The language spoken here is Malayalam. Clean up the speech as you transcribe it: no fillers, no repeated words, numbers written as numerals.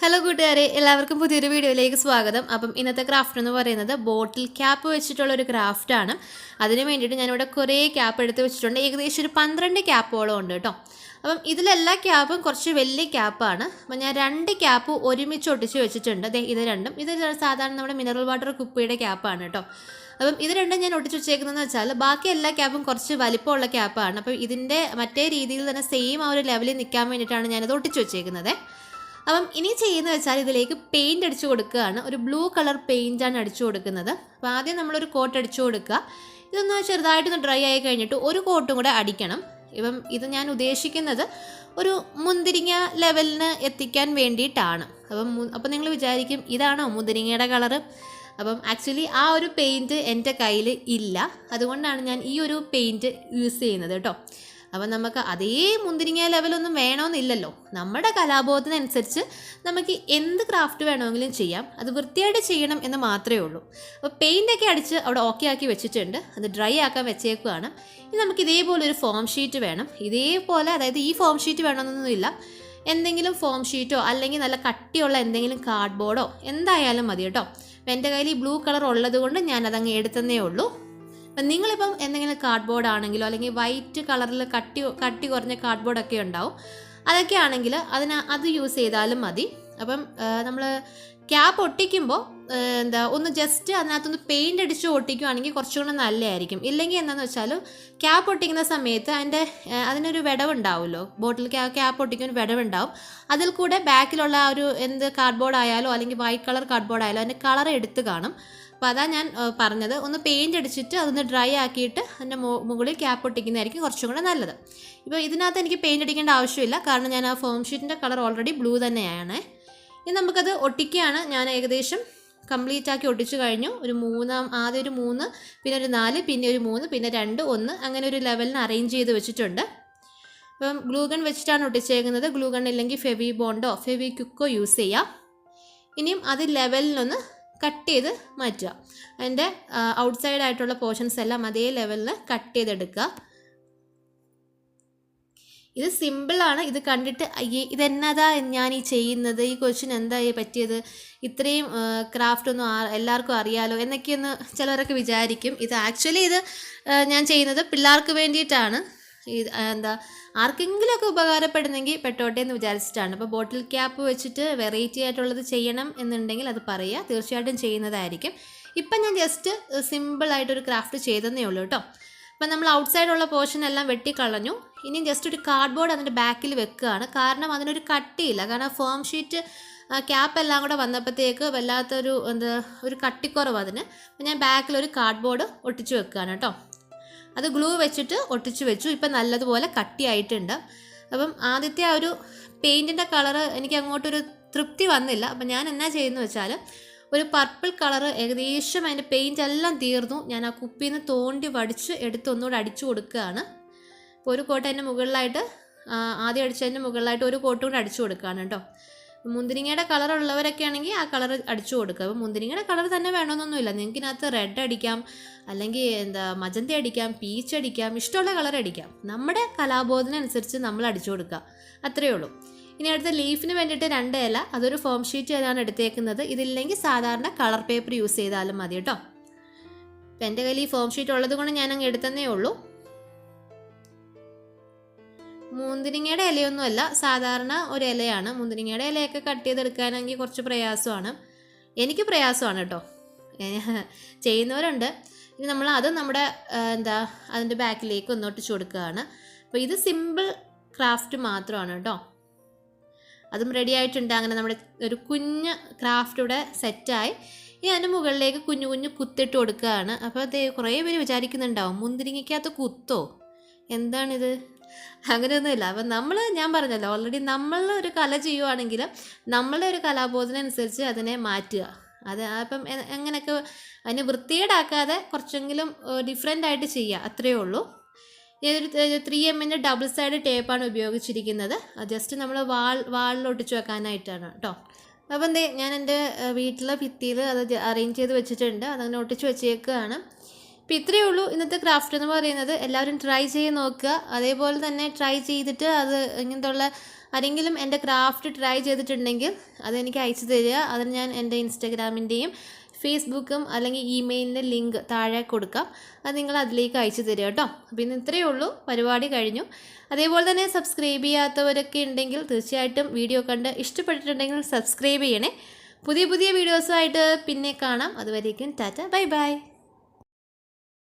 ഹലോ കൂട്ടുകാരെ, എല്ലാവർക്കും പുതിയൊരു വീഡിയോയിലേക്ക് സ്വാഗതം. അപ്പം ഇന്നത്തെ ക്രാഫ്റ്റ് എന്ന് പറയുന്നത് ബോട്ടിൽ ക്യാപ്പ് വെച്ചിട്ടുള്ള ഒരു ക്രാഫ്റ്റാണ്. അതിന് വേണ്ടിയിട്ട് ഞാനിവിടെ കുറേ ക്യാപ്പ് എടുത്ത് വെച്ചിട്ടുണ്ട്. ഏകദേശം ഒരു 12 ക്യാപ്പോളം ഉണ്ട് കേട്ടോ. അപ്പം ഇതിലെല്ലാ ക്യാപ്പും കുറച്ച് വലിയ ക്യാപ്പാണ്. അപ്പം ഞാൻ 2 ക്യാപ്പ് ഒരുമിച്ച് ഒട്ടിച്ച് വെച്ചിട്ടുണ്ട്. ഇത് രണ്ടും ഇത് സാധാരണ നമ്മുടെ മിനറൽ വാട്ടർ കുപ്പിയുടെ ക്യാപ്പാണ് കേട്ടോ. അപ്പം ഇത് രണ്ടും ഞാൻ ഒട്ടിച്ച് വെച്ചേക്കുന്നതെന്ന് വെച്ചാൽ ബാക്കി എല്ലാ ക്യാപ്പും കുറച്ച് വലിപ്പമുള്ള ക്യാപ്പാണ്. അപ്പം ഇതിൻ്റെ മറ്റേ രീതിയിൽ തന്നെ സെയിം ആ ഒരു ലെവലിൽ നിൽക്കാൻ വേണ്ടിയിട്ടാണ് ഞാനത് ഒട്ടിച്ച് വെച്ചേക്കുന്നത്. അപ്പം ഇനി ചെയ്യുന്നത് വെച്ചാൽ ഇതിലേക്ക് പെയിൻറ് അടിച്ചു കൊടുക്കുകയാണ്. ഒരു ബ്ലൂ കളർ പെയിൻ്റാണ് അടിച്ചു കൊടുക്കുന്നത്. അപ്പോൾ ആദ്യം നമ്മളൊരു കോട്ട് അടിച്ചു കൊടുക്കുക. ഇതൊന്ന് ചെറുതായിട്ടൊന്ന് ഡ്രൈ ആയി കഴിഞ്ഞിട്ട് ഒരു കോട്ടും കൂടെ അടിക്കണം. ഇപ്പം ഇത് ഞാൻ ഉദ്ദേശിക്കുന്നത് ഒരു മുന്തിരിങ്ങ ലെവലിന് എത്തിക്കാൻ വേണ്ടിയിട്ടാണ്. അപ്പം നിങ്ങൾ വിചാരിക്കും ഇതാണോ മുന്തിരിങ്ങയുടെ കളറ്? അപ്പം ആക്ച്വലി ആ ഒരു പെയിൻറ്റ് എൻ്റെ കയ്യിൽ ഇല്ല. അതുകൊണ്ടാണ് ഞാൻ ഈ ഒരു പെയിൻറ്റ് യൂസ് ചെയ്യുന്നത് കേട്ടോ. അപ്പം നമുക്ക് അതേ മുന്തിരിങ്ങ ലെവലൊന്നും വേണമെന്നില്ലല്ലോ. നമ്മുടെ കലാബോധത്തിനനുസരിച്ച് നമുക്ക് എന്ത് ക്രാഫ്റ്റ് വേണമെങ്കിലും ചെയ്യാം. അത് വൃത്തിയായിട്ട് ചെയ്യണം എന്ന് മാത്രമേ ഉള്ളൂ. അപ്പോൾ പെയിൻ്റൊക്കെ അടിച്ച് അവിടെ ഓക്കെ ആക്കി വെച്ചിട്ടുണ്ട്. അത് ഡ്രൈ ആക്കാൻ വെച്ചേക്കുവാണ്. ഇനി നമുക്ക് ഇതേപോലെ ഒരു ഫോം ഷീറ്റ് വേണം. ഇതേപോലെ, അതായത് ഈ ഫോം ഷീറ്റ് വേണമെന്നൊന്നുമില്ല. എന്തെങ്കിലും ഫോം ഷീറ്റോ അല്ലെങ്കിൽ നല്ല കട്ടിയുള്ള എന്തെങ്കിലും കാർഡ്ബോർഡോ എന്തായാലും മതി കേട്ടോ. അപ്പം എൻ്റെ കയ്യിൽ ഈ ബ്ലൂ കളർ ഉള്ളത് കൊണ്ട് ഞാനതങ്ങ് എടുത്തന്നേ ഉള്ളൂ. അപ്പം നിങ്ങളിപ്പം എന്തെങ്കിലും കാർഡ്ബോർഡ് ആണെങ്കിലോ അല്ലെങ്കിൽ വൈറ്റ് കളറിൽ കട്ടി കുറഞ്ഞ കാർഡ്ബോർഡൊക്കെ ഉണ്ടാവും. അതൊക്കെ ആണെങ്കിൽ അത് യൂസ് ചെയ്താലും മതി. അപ്പം നമ്മൾ ക്യാപ്പ് ഒട്ടിക്കുമ്പോൾ ഒന്ന് ജസ്റ്റ് അതിനകത്തൊന്ന് പെയിൻ്റ് അടിച്ച് ഒട്ടിക്കുകയാണെങ്കിൽ കുറച്ചുകൂടെ നല്ലതായിരിക്കും. ഇല്ലെങ്കിൽ എന്താണെന്ന് വെച്ചാൽ ക്യാപ്പ് ഒട്ടിക്കുന്ന സമയത്ത് അതിനൊരു വിടവുണ്ടാവുമല്ലോ. ബോട്ടിൽ ക്യാപ്പ് ഒട്ടിക്കുന്ന ഒരു വിടവുണ്ടാവും. അതിൽ കൂടെ ബാക്കിലുള്ള ആ ഒരു കാർഡ്ബോർഡ് ആയാലോ അല്ലെങ്കിൽ വൈറ്റ് കളർ കാർഡ്ബോർഡ് ആയാലോ അതിൻ്റെ കളർ എടുത്ത് കാണും. അപ്പോൾ അതാണ് ഞാൻ പറഞ്ഞത്. ഒന്ന് പെയിൻ്റ് അടിച്ചിട്ട് അതൊന്ന് ഡ്രൈ ആക്കിയിട്ട് അതിൻ്റെ മുകളിൽ ക്യാപ്പ് ഒട്ടിക്കുന്നതായിരിക്കും കുറച്ചും കൂടെ നല്ലത്. ഇപ്പോൾ ഇതിനകത്ത് എനിക്ക് പെയിൻ്റ് അടിക്കേണ്ട ആവശ്യമില്ല, കാരണം ഞാൻ ആ ഫോം ഷീറ്റിൻ്റെ കളർ ഓൾറെഡി ബ്ലൂ തന്നെയാണ്. ഇനി നമുക്കത് ഒട്ടിക്കുകയാണ്. ഞാൻ ഏകദേശം കംപ്ലീറ്റ് ആക്കി ഒട്ടിച്ചു കഴിഞ്ഞു. ആദ്യം ഒരു 3, പിന്നെ ഒരു 4, പിന്നെ ഒരു 3, പിന്നെ 2, 1 അങ്ങനെ ഒരു ലെവലിന് അറേഞ്ച് ചെയ്ത് വെച്ചിട്ടുണ്ട്. അപ്പം ഗ്ലൂ ഗൺ വെച്ചിട്ടാണ് ഒട്ടിച്ചേക്കുന്നത്. ഗ്ലൂ ഗൺ ഇല്ലെങ്കിൽ ഫെവി ബോണ്ടോ ഫെവി ക്വിക്കോ യൂസ് ചെയ്യാം. ഇനിയും അത് ലെവലിനൊന്ന് കട്ട് ചെയ്ത് മാറ്റുക. അതിൻ്റെ ഔട്ട്സൈഡ് ആയിട്ടുള്ള പോർഷൻസ് എല്ലാം അതേ ലെവലിൽ കട്ട് ചെയ്തെടുക്കുക. ഇത് സിമ്പിളാണ്. ഇത് കണ്ടിട്ട് അയ്യേ ഇതെന്നതാ ഞാൻ ഈ ചെയ്യുന്നത്, ഈ ക്വസ്റ്റ്യൻ എന്താ പറ്റിയത്, ഇത്രയും ക്രാഫ്റ്റ് ഒന്നും എല്ലാവർക്കും അറിയാലോ എന്നൊക്കെയൊന്ന് ചിലരൊക്കെ വിചാരിക്കും. ഇത് ആക്ച്വലി ഞാൻ ചെയ്യുന്നത് പിള്ളേർക്ക് വേണ്ടിയിട്ടാണ്. ആർക്കെങ്കിലുമൊക്കെ ഉപകാരപ്പെടുന്നെങ്കിൽ പെട്ടോട്ടെ എന്ന് വിചാരിച്ചിട്ടാണ്. അപ്പോൾ ബോട്ടിൽ ക്യാപ്പ് വെച്ചിട്ട് വെറൈറ്റി ആയിട്ടുള്ളത് ചെയ്യണം എന്നുണ്ടെങ്കിൽ അത് പറയുക, തീർച്ചയായിട്ടും ചെയ്യുന്നതായിരിക്കും. ഇപ്പം ഞാൻ ജസ്റ്റ് സിമ്പിളായിട്ടൊരു ക്രാഫ്റ്റ് ചെയ്തതേ ഉള്ളൂ കേട്ടോ. അപ്പം നമ്മൾ ഔട്ട്സൈഡുള്ള പോർഷൻ എല്ലാം വെട്ടിക്കളഞ്ഞു. ഇനി ജസ്റ്റ് ഒരു കാർഡ്ബോർഡ് അതിൻ്റെ ബാക്കിൽ വെക്കുകയാണ്. കാരണം അതിനൊരു കട്ടിയില്ല. കാരണം ഫോം ഷീറ്റ് ക്യാപ്പ് എല്ലാം കൂടെ വന്നപ്പോഴത്തേക്ക് വല്ലാത്തൊരു ഒരു കട്ടിക്കുറവ് അതിന്. അപ്പം ഞാൻ ബാക്കിലൊരു കാർഡ്ബോർഡ് ഒട്ടിച്ച് വെക്കുകയാണ് കേട്ടോ. അത് ഗ്ലൂ വെച്ചിട്ട് ഒട്ടിച്ച് വെച്ചു. ഇപ്പം നല്ലതുപോലെ കട്ടിയായിട്ടുണ്ട്. അപ്പം ആദ്യത്തെ ആ ഒരു പെയിൻറ്റിൻ്റെ കളറ് എനിക്ക് അങ്ങോട്ടൊരു തൃപ്തി വന്നില്ല. അപ്പം ഞാൻ എന്നാ ചെയ്യുന്നത് വെച്ചാൽ ഒരു പർപ്പിൾ കളറ് ഏകദേശം അതിൻ്റെ പെയിൻ്റ് എല്ലാം തീർന്നു. ഞാൻ ആ കുപ്പിയിൽ നിന്ന് തോണ്ടി വടിച്ച് എടുത്ത് ഒന്നുകൂടെ അടിച്ചു കൊടുക്കുകയാണ്. അപ്പോൾ ഒരു കോട്ട് അതിൻ്റെ മുകളിലായിട്ട് ആദ്യം അടിച്ചതിൻ്റെ മുകളിലായിട്ട് ഒരു കോട്ടും കൂടെ അടിച്ചു കൊടുക്കുകയാണ് കേട്ടോ. മുന്തിരിങ്ങയുടെ കളർ ഉള്ളവരൊക്കെ ആണെങ്കിൽ ആ കളർ അടിച്ചു കൊടുക്കുക. അപ്പോൾ മുന്തിരിങ്ങയുടെ കളർ തന്നെ വേണമെന്നൊന്നുമില്ല. നിങ്ങൾക്ക് ഇതിനകത്ത് റെഡ് അടിക്കാം, അല്ലെങ്കിൽ മജന്ത അടിക്കാം, പീച്ച് അടിക്കാം, ഇഷ്ടമുള്ള കളർ അടിക്കാം. നമ്മുടെ കലാബോധത്തിനനുസരിച്ച് നമ്മൾ അടിച്ചു കൊടുക്കുക, അത്രയേ ഉള്ളൂ. ഇനി അടുത്ത ലീഫിന് വേണ്ടിയിട്ട് 2 ഇല, അതൊരു ഫോം ഷീറ്റ് ആണ് എടുത്തേക്കുന്നത്. ഇതില്ലെങ്കിൽ സാധാരണ കളർ പേപ്പർ യൂസ് ചെയ്താലും മതി കേട്ടോ. അപ്പം എൻ്റെ കയ്യിൽ ഈ ഫോം ഷീറ്റ് ഉള്ളത് കൊണ്ട് ഞാൻ അങ്ങ് എടുത്തന്നേ ഉള്ളൂ. മുന്തിരിങ്ങയുടെ ഇലയൊന്നുമല്ല, സാധാരണ ഒരു ഇലയാണ്. മുന്തിരിങ്ങയുടെ ഇലയൊക്കെ കട്ട് ചെയ്തെടുക്കാനെങ്കിൽ കുറച്ച് പ്രയാസമാണ്. എനിക്ക് പ്രയാസമാണ് കേട്ടോ. ചെയ്യുന്നവരുണ്ട്. ഇനി നമ്മൾ അത് നമ്മുടെ അതിൻ്റെ ബാക്കിലേക്ക് ഒന്നൊട്ടിച്ച് കൊടുക്കുകയാണ്. അപ്പോൾ ഇത് സിമ്പിൾ ക്രാഫ്റ്റ് മാത്രമാണ് കേട്ടോ. അതും റെഡി ആയിട്ടുണ്ട്. അങ്ങനെ നമ്മുടെ ഒരു കുഞ്ഞ് ക്രാഫ്റ്റ് ഇവിടെ സെറ്റായി. ഇനി അതിൻ്റെ മുകളിലേക്ക് കുഞ്ഞു കുഞ്ഞു കുത്തിട്ട് കൊടുക്കുകയാണ്. അപ്പോൾ കുറേ പേര് വിചാരിക്കുന്നുണ്ടാവും മുന്തിരിങ്ങയ്ക്കകത്ത് കുത്തോ, എന്താണിത്? അങ്ങനെയൊന്നുമില്ല. അപ്പം ഞാൻ പറഞ്ഞല്ലോ ഓൾറെഡി നമ്മൾ ഒരു കല ചെയ്യുവാണെങ്കിൽ നമ്മളുടെ ഒരു കലാബോധനനുസരിച്ച് അതിനെ മാറ്റുക. അപ്പം അങ്ങനെയൊക്കെ അതിനെ വൃത്തികേടാക്കാതെ കുറച്ചെങ്കിലും ഡിഫറെൻ്റ് ആയിട്ട് ചെയ്യുക, അത്രയേ ഉള്ളൂ. ഇതൊരു 3M ഡബിൾ സൈഡ് ടേപ്പാണ് ഉപയോഗിച്ചിരിക്കുന്നത്. ജസ്റ്റ് നമ്മൾ വാളിലൊട്ടിച്ച് വെക്കാനായിട്ടാണ് കേട്ടോ. അപ്പം ഞാൻ എൻ്റെ വീട്ടിലെ ഭിത്തിയിൽ അത് അറേഞ്ച് ചെയ്ത് വെച്ചിട്ടുണ്ട്. അതങ്ങനെ ഒട്ടിച്ച് വെച്ചേക്കുകയാണ്. അപ്പോൾ ഇത്രയേ ഉള്ളൂ ഇന്നത്തെ ക്രാഫ്റ്റ് എന്ന് പറയുന്നത്. എല്ലാവരും ട്രൈ ചെയ്ത് നോക്കുക. അതേപോലെ തന്നെ ട്രൈ ചെയ്തിട്ട് അത് ഇങ്ങനത്തെ ഉള്ള ആരെങ്കിലും എൻ്റെ ക്രാഫ്റ്റ് ട്രൈ ചെയ്തിട്ടുണ്ടെങ്കിൽ അതെനിക്ക് അയച്ചു തരിക. അതിന് ഞാൻ എൻ്റെ ഇൻസ്റ്റാഗ്രാമിൻ്റെയും ഫേസ്ബുക്കും അല്ലെങ്കിൽ ഇമെയിലിൻ്റെ ലിങ്ക് താഴെ കൊടുക്കാം. അത് നിങ്ങൾ അതിലേക്ക് അയച്ചു തരിക കേട്ടോ. അപ്പോൾ ഇന്ന് ഇത്രയേ ഉള്ളൂ, പരിപാടി കഴിഞ്ഞു. അതേപോലെ തന്നെ സബ്സ്ക്രൈബ് ചെയ്യാത്തവരൊക്കെ ഉണ്ടെങ്കിൽ തീർച്ചയായിട്ടും വീഡിയോ കണ്ട് ഇഷ്ടപ്പെട്ടിട്ടുണ്ടെങ്കിൽ സബ്സ്ക്രൈബ് ചെയ്യണേ. പുതിയ വീഡിയോസുമായിട്ട് പിന്നെ കാണാം. അതുവരേക്കും ടാറ്റ, ബൈ ബൈ.